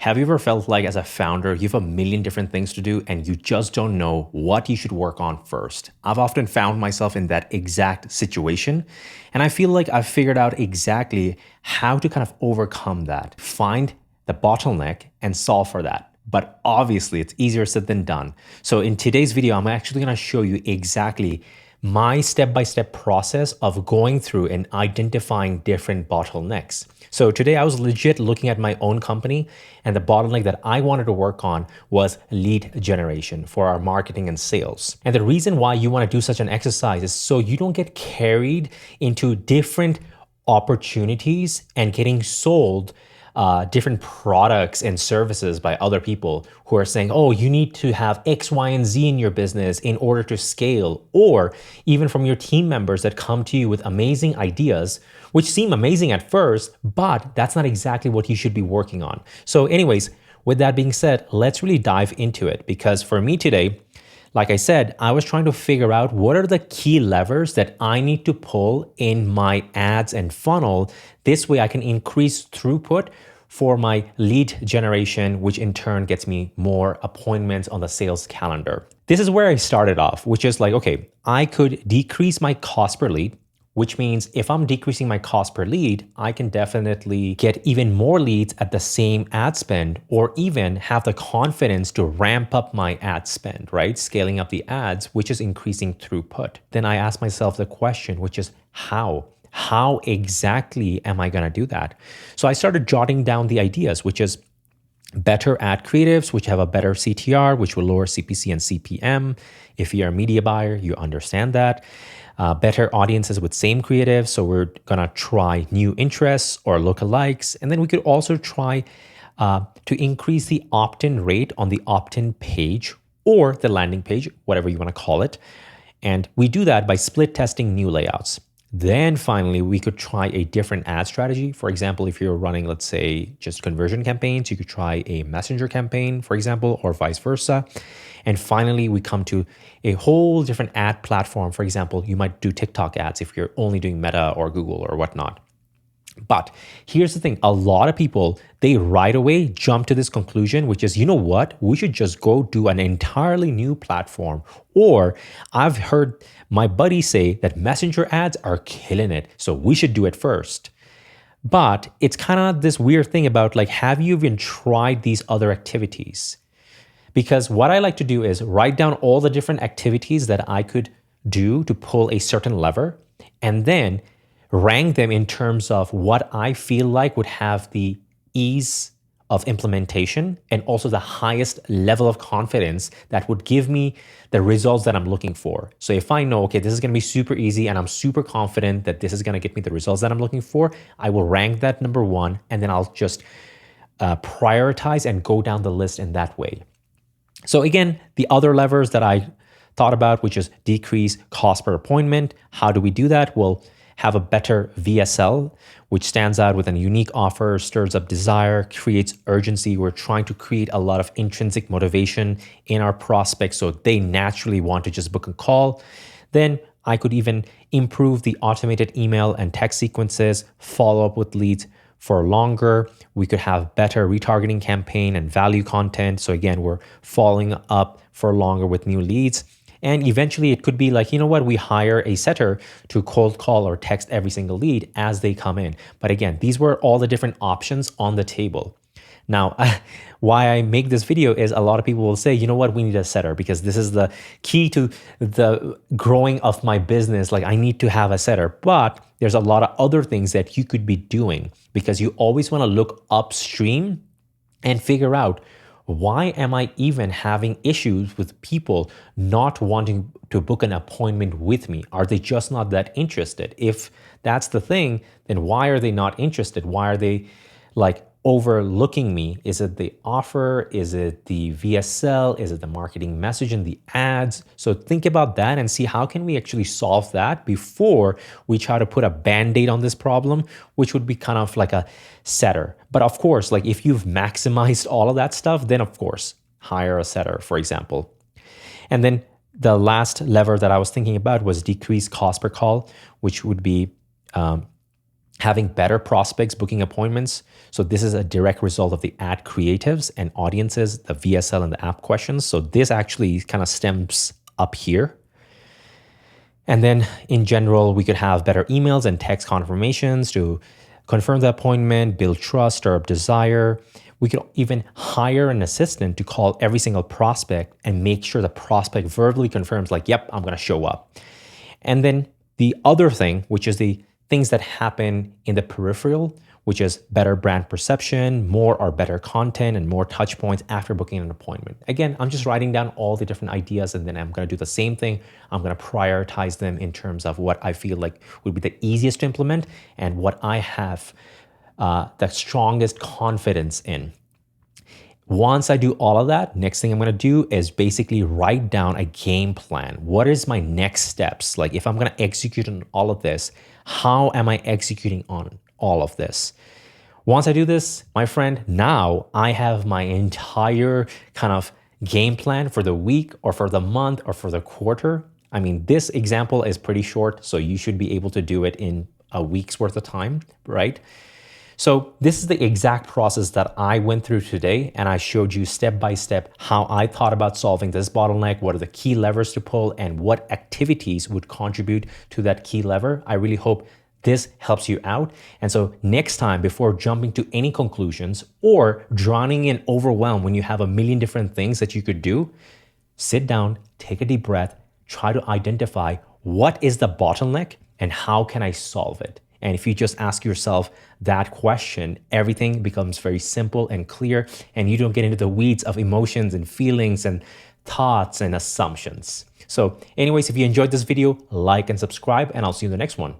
Have you ever felt like as a founder, you have a million different things to do and you just don't know what you should work on first? I've often found myself in that exact situation. And I feel like I've figured out exactly how to kind of overcome that, find the bottleneck and solve for that. But obviously, it's easier said than done. So in today's video, I'm actually going to show you exactly my step-by-step process of going through and identifying different bottlenecks. So today I was legit looking at my own company, and the bottleneck that I wanted to work on was lead generation for our marketing and sales. And the reason why you want to do such an exercise is so you don't get carried into different opportunities and getting sold different products and services by other people who are saying, oh, you need to have X, Y, and Z in your business in order to scale, or even from your team members that come to you with amazing ideas, which seem amazing at first, but that's not exactly what you should be working on. So anyways, with that being said, let's really dive into it, because for me today, like I said, I was trying to figure out what are the key levers that I need to pull in my ads and funnel. This way I can increase throughput for my lead generation, which in turn gets me more appointments on the sales calendar. This is where I started off, which is like, okay, I could decrease my cost per lead, which means if I'm decreasing my cost per lead, I can definitely get even more leads at the same ad spend, or even have the confidence to ramp up my ad spend, right? Scaling up the ads, which is increasing throughput. Then I ask myself the question, which is how? How exactly am I gonna do that? So I started jotting down the ideas, which is better ad creatives, which have a better CTR, which will lower CPC and CPM. If you're a media buyer, you understand that. Better audiences with same creative. So we're gonna try new interests or lookalikes. And then we could also try to increase the opt-in rate on the opt-in page or the landing page, whatever you wanna call it. And we do that by split testing new layouts. Then finally, we could try a different ad strategy. For example, if you're running, let's say, just conversion campaigns, you could try a messenger campaign, for example, or vice versa. And finally, we come to a whole different ad platform. For example, you might do TikTok ads if you're only doing Meta or Google or whatnot. But here's the thing, a lot of people, they right away jump to this conclusion, which is, you know what, we should just go do an entirely new platform. Or I've heard my buddy say that messenger ads are killing it, so we should do it first. But it's kind of this weird thing about like, have you even tried these other activities? Because what I like to do is write down all the different activities that I could do to pull a certain lever, and then rank them in terms of what I feel like would have the ease of implementation and also the highest level of confidence that would give me the results that I'm looking for. So if I know, okay, this is going to be super easy and I'm super confident that this is going to get me the results that I'm looking for, I will rank that number one, and then I'll just prioritize and go down the list in that way. So again, the other levers that I thought about, which is decrease cost per appointment. How do we do that? Well, have a better VSL, which stands out with a unique offer, stirs up desire, creates urgency. We're trying to create a lot of intrinsic motivation in our prospects so they naturally want to just book a call. Then I could even improve the automated email and text sequences, follow up with leads for longer. We could have better retargeting campaign and value content. So again, we're following up for longer with new leads. And eventually it could be like, you know what, we hire a setter to cold call or text every single lead as they come in. But again, these were all the different options on the table. Now, why I make this video is a lot of people will say, you know what, we need a setter because this is the key to the growing of my business. Like I need to have a setter, but there's a lot of other things that you could be doing because you always want to look upstream and figure out, why am I even having issues with people not wanting to book an appointment with me? Are they just not that interested? If that's the thing, then why are they not interested? Why are they like overlooking me? Is it the offer? Is it the VSL? Is it the marketing message and the ads? So think about that and see how can we actually solve that before we try to put a band-aid on this problem, which would be kind of like a setter. But of course, like if you've maximized all of that stuff, then of course, hire a setter, for example. And then the last lever that I was thinking about was decrease cost per call, which would be having better prospects booking appointments. So this is a direct result of the ad creatives and audiences, the VSL and the app questions. So this actually kind of stems up here. And then in general, we could have better emails and text confirmations to confirm the appointment, build trust, stir up desire. We could even hire an assistant to call every single prospect and make sure the prospect verbally confirms like, yep, I'm going to show up. And then the other thing, which is the things that happen in the peripheral, which is better brand perception, more or better content, and more touch points after booking an appointment. Again, I'm just writing down all the different ideas, and then I'm going to do the same thing. I'm going to prioritize them in terms of what I feel like would be the easiest to implement and what I have the strongest confidence in. Once I do all of that, next thing I'm going to do is basically write down a game plan. What is my next steps? Like if I'm going to execute on all of this, how am I executing on all of this? Once I do this, my friend, now I have my entire kind of game plan for the week or for the month or for the quarter. I mean, this example is pretty short, so you should be able to do it in a week's worth of time, right? So this is the exact process that I went through today, and I showed you step by step how I thought about solving this bottleneck, what are the key levers to pull, and what activities would contribute to that key lever. I really hope this helps you out. And so next time, before jumping to any conclusions or drowning in overwhelm when you have a million different things that you could do, sit down, take a deep breath, try to identify what is the bottleneck and how can I solve it. And if you just ask yourself that question, everything becomes very simple and clear, and you don't get into the weeds of emotions and feelings and thoughts and assumptions. So anyways, if you enjoyed this video, like and subscribe, and I'll see you in the next one.